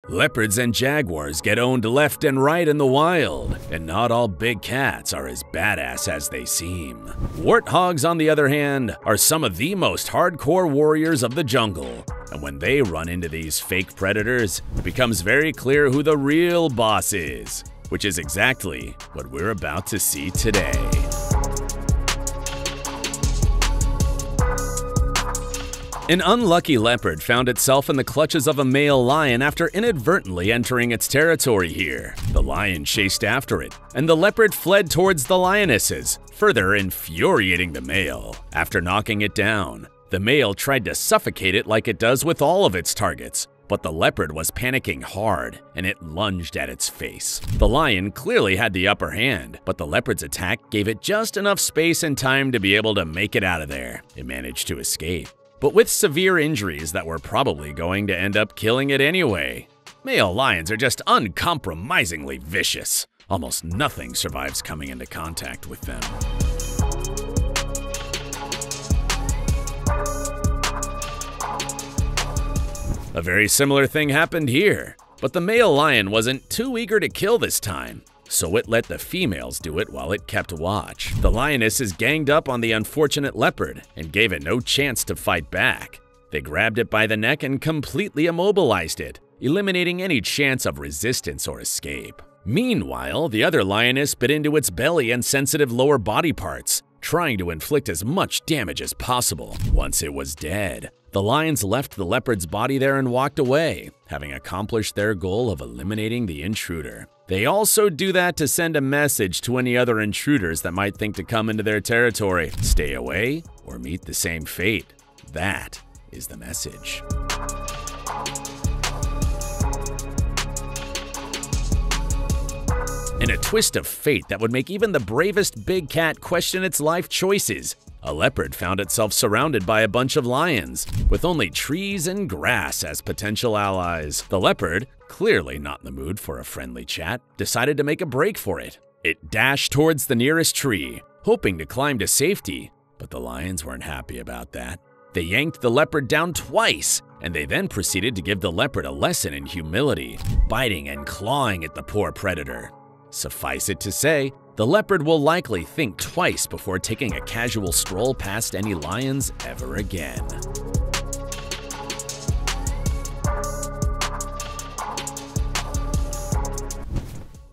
Leopards and jaguars get owned left and right in the wild, and not all big cats are as badass as they seem. Warthogs, on the other hand, are some of the most hardcore warriors of the jungle, and when they run into these fake predators, it becomes very clear who the real boss is, which is exactly what we're about to see today. An unlucky leopard found itself in the clutches of a male lion after inadvertently entering its territory here. The lion chased after it, and the leopard fled towards the lionesses, further infuriating the male. After knocking it down, the male tried to suffocate it like it does with all of its targets, but the leopard was panicking hard, and it lunged at its face. The lion clearly had the upper hand, but the leopard's attack gave it just enough space and time to be able to make it out of there. It managed to escape, but with severe injuries that were probably going to end up killing it anyway. Male lions are just uncompromisingly vicious. Almost nothing survives coming into contact with them. A very similar thing happened here, but the male lion wasn't too eager to kill this time, so it let the females do it while it kept watch. The lionesses ganged up on the unfortunate leopard and gave it no chance to fight back. They grabbed it by the neck and completely immobilized it, eliminating any chance of resistance or escape. Meanwhile, the other lioness bit into its belly and sensitive lower body parts, trying to inflict as much damage as possible. Once it was dead, the lions left the leopard's body there and walked away, having accomplished their goal of eliminating the intruder. They also do that to send a message to any other intruders that might think to come into their territory. Stay away or meet the same fate. That is the message. In a twist of fate that would make even the bravest big cat question its life choices, a leopard found itself surrounded by a bunch of lions, with only trees and grass as potential allies. The leopard, clearly not in the mood for a friendly chat, decided to make a break for it. It dashed towards the nearest tree, hoping to climb to safety, but the lions weren't happy about that. They yanked the leopard down twice, and they then proceeded to give the leopard a lesson in humility, biting and clawing at the poor predator. Suffice it to say, the leopard will likely think twice before taking a casual stroll past any lions ever again.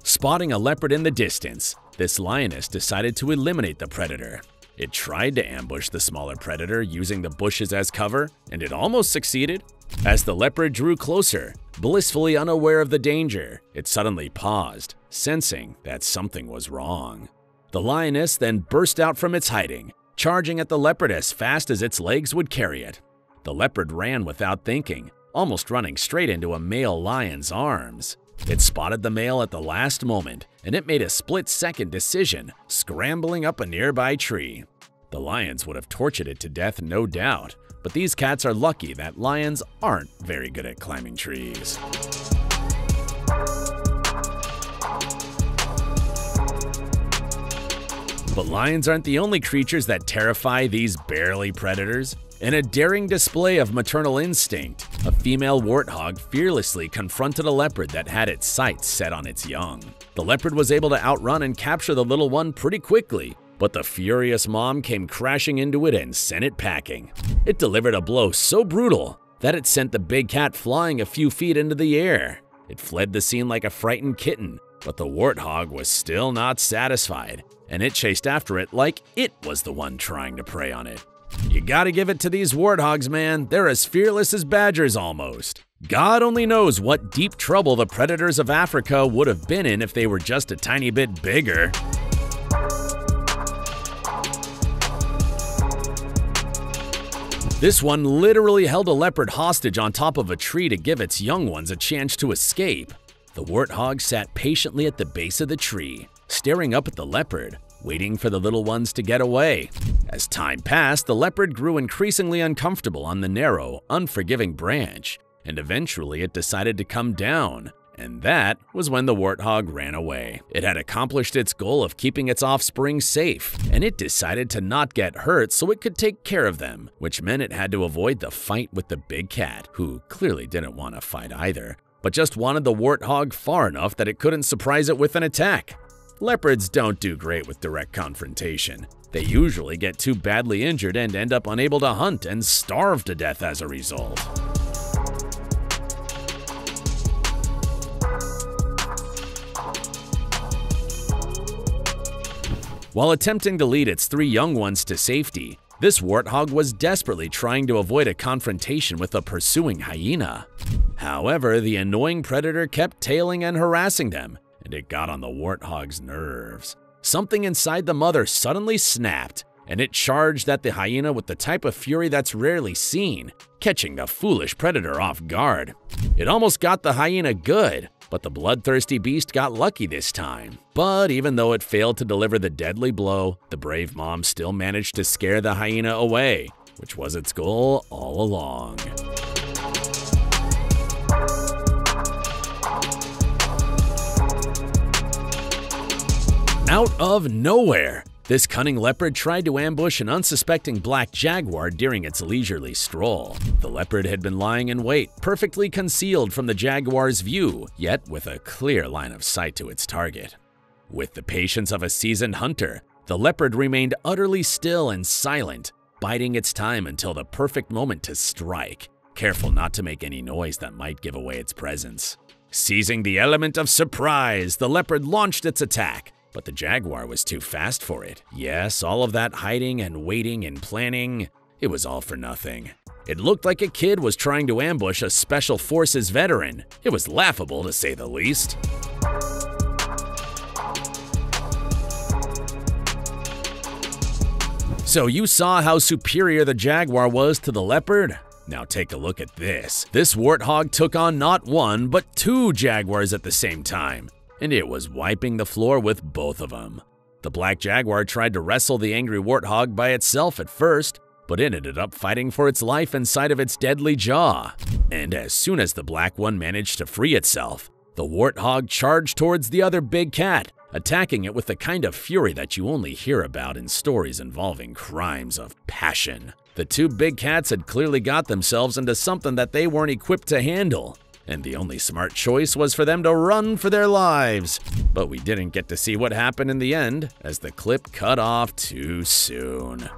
Spotting a leopard in the distance, this lioness decided to eliminate the predator. It tried to ambush the smaller predator using the bushes as cover, and it almost succeeded. As the leopard drew closer, blissfully unaware of the danger, it suddenly paused, sensing that something was wrong. The lioness then burst out from its hiding, charging at the leopard as fast as its legs would carry it. The leopard ran without thinking, almost running straight into a male lion's arms. It spotted the male at the last moment, and it made a split-second decision, scrambling up a nearby tree. The lions would have tortured it to death, no doubt, but these cats are lucky that lions aren't very good at climbing trees. But lions aren't the only creatures that terrify these barely predators. In a daring display of maternal instinct, a female warthog fearlessly confronted a leopard that had its sights set on its young. The leopard was able to outrun and capture the little one pretty quickly, but the furious mom came crashing into it and sent it packing. It delivered a blow so brutal that it sent the big cat flying a few feet into the air. It fled the scene like a frightened kitten, but the warthog was still not satisfied, and it chased after it like it was the one trying to prey on it. You gotta give it to these warthogs, man. They're as fearless as badgers almost. God only knows what deep trouble the predators of Africa would have been in if they were just a tiny bit bigger. This one literally held a leopard hostage on top of a tree to give its young ones a chance to escape. The warthog sat patiently at the base of the tree, staring up at the leopard, waiting for the little ones to get away. As time passed, the leopard grew increasingly uncomfortable on the narrow, unforgiving branch, and eventually it decided to come down. And that was when the warthog ran away. It had accomplished its goal of keeping its offspring safe, and it decided to not get hurt so it could take care of them, which meant it had to avoid the fight with the big cat, who clearly didn't want to fight either. but just wanted the warthog far enough that it couldn't surprise it with an attack. Leopards don't do great with direct confrontation. They usually get too badly injured and end up unable to hunt and starve to death as a result. While attempting to lead its 3 young ones to safety, this warthog was desperately trying to avoid a confrontation with a pursuing hyena. However, the annoying predator kept tailing and harassing them, and it got on the warthog's nerves. Something inside the mother suddenly snapped, and it charged at the hyena with the type of fury that's rarely seen, catching the foolish predator off guard. It almost got the hyena good, but the bloodthirsty beast got lucky this time. But even though it failed to deliver the deadly blow, the brave mom still managed to scare the hyena away, which was its goal all along. Out of nowhere, this cunning leopard tried to ambush an unsuspecting black jaguar during its leisurely stroll. The leopard had been lying in wait, perfectly concealed from the jaguar's view, yet with a clear line of sight to its target. With the patience of a seasoned hunter, the leopard remained utterly still and silent, biding its time until the perfect moment to strike, careful not to make any noise that might give away its presence. Seizing the element of surprise, the leopard launched its attack, but the jaguar was too fast for it. Yes, all of that hiding and waiting and planning, it was all for nothing. It looked like a kid was trying to ambush a special forces veteran. It was laughable, to say the least. So you saw how superior the jaguar was to the leopard? Now take a look at this. This warthog took on not 1, but 2 jaguars at the same time, and it was wiping the floor with both of them. The black jaguar tried to wrestle the angry warthog by itself at first, but it ended up fighting for its life inside of its deadly jaw. And as soon as the black one managed to free itself, the warthog charged towards the other big cat, attacking it with the kind of fury that you only hear about in stories involving crimes of passion. The 2 big cats had clearly got themselves into something that they weren't equipped to handle, and the only smart choice was for them to run for their lives. But we didn't get to see what happened in the end, as the clip cut off too soon.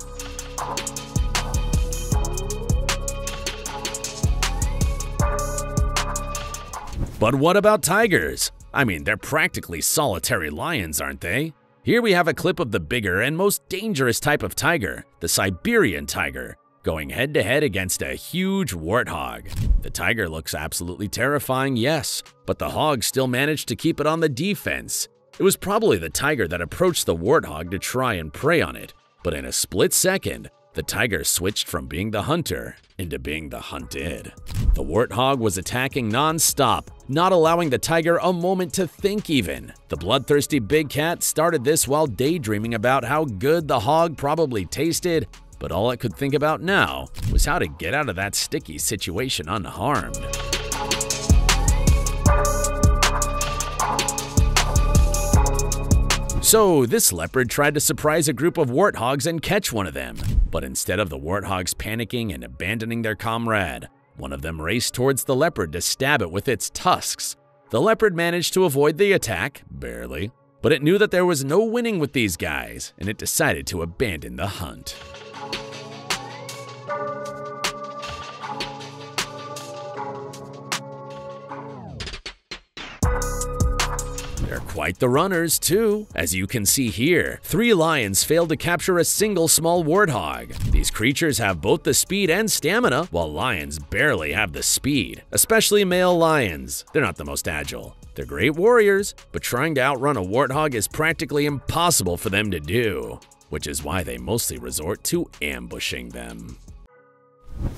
But what about tigers? I mean, they're practically solitary lions, aren't they? Here we have a clip of the bigger and most dangerous type of tiger, the Siberian tiger, going head-to-head against a huge warthog. The tiger looks absolutely terrifying, yes, but the hog still managed to keep it on the defense. It was probably the tiger that approached the warthog to try and prey on it, but in a split second, the tiger switched from being the hunter into being the hunted. The warthog was attacking non-stop, not allowing the tiger a moment to think even. The bloodthirsty big cat started this while daydreaming about how good the hog probably tasted, but all it could think about now was how to get out of that sticky situation unharmed. So this leopard tried to surprise a group of warthogs and catch one of them, but instead of the warthogs panicking and abandoning their comrade, one of them raced towards the leopard to stab it with its tusks. The leopard managed to avoid the attack, barely, but it knew that there was no winning with these guys, and it decided to abandon the hunt. They're quite the runners, too. As you can see here, 3 lions failed to capture a single small warthog. These creatures have both the speed and stamina, while lions barely have the speed, especially male lions. They're not the most agile. They're great warriors, but trying to outrun a warthog is practically impossible for them to do, which is why they mostly resort to ambushing them.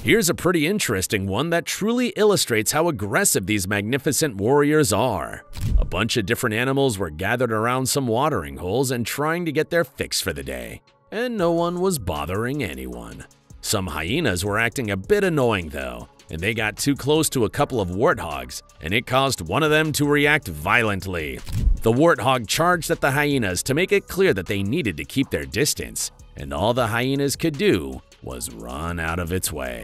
Here's a pretty interesting one that truly illustrates how aggressive these magnificent warriors are. A bunch of different animals were gathered around some watering holes and trying to get their fix for the day, and no one was bothering anyone. Some hyenas were acting a bit annoying though, and they got too close to a couple of warthogs, and it caused one of them to react violently. The warthog charged at the hyenas to make it clear that they needed to keep their distance, and all the hyenas could do was run out of its way.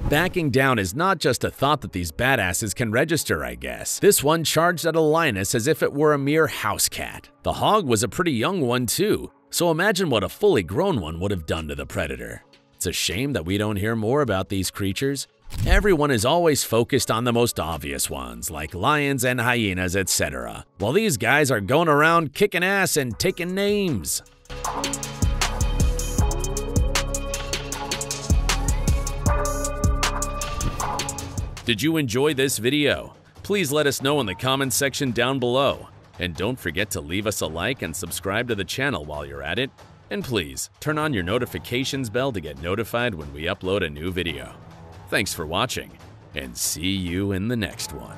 Backing down is not just a thought that these badasses can register, I guess. This one charged at a lioness as if it were a mere house cat. The hog was a pretty young one too, so imagine what a fully grown one would have done to the predator. It's a shame that we don't hear more about these creatures. Everyone is always focused on the most obvious ones, like lions and hyenas, etc., while these guys are going around kicking ass and taking names. Did you enjoy this video? Please let us know in the comments section down below. And don't forget to leave us a like and subscribe to the channel while you're at it. And please, turn on your notifications bell to get notified when we upload a new video. Thanks for watching, and see you in the next one.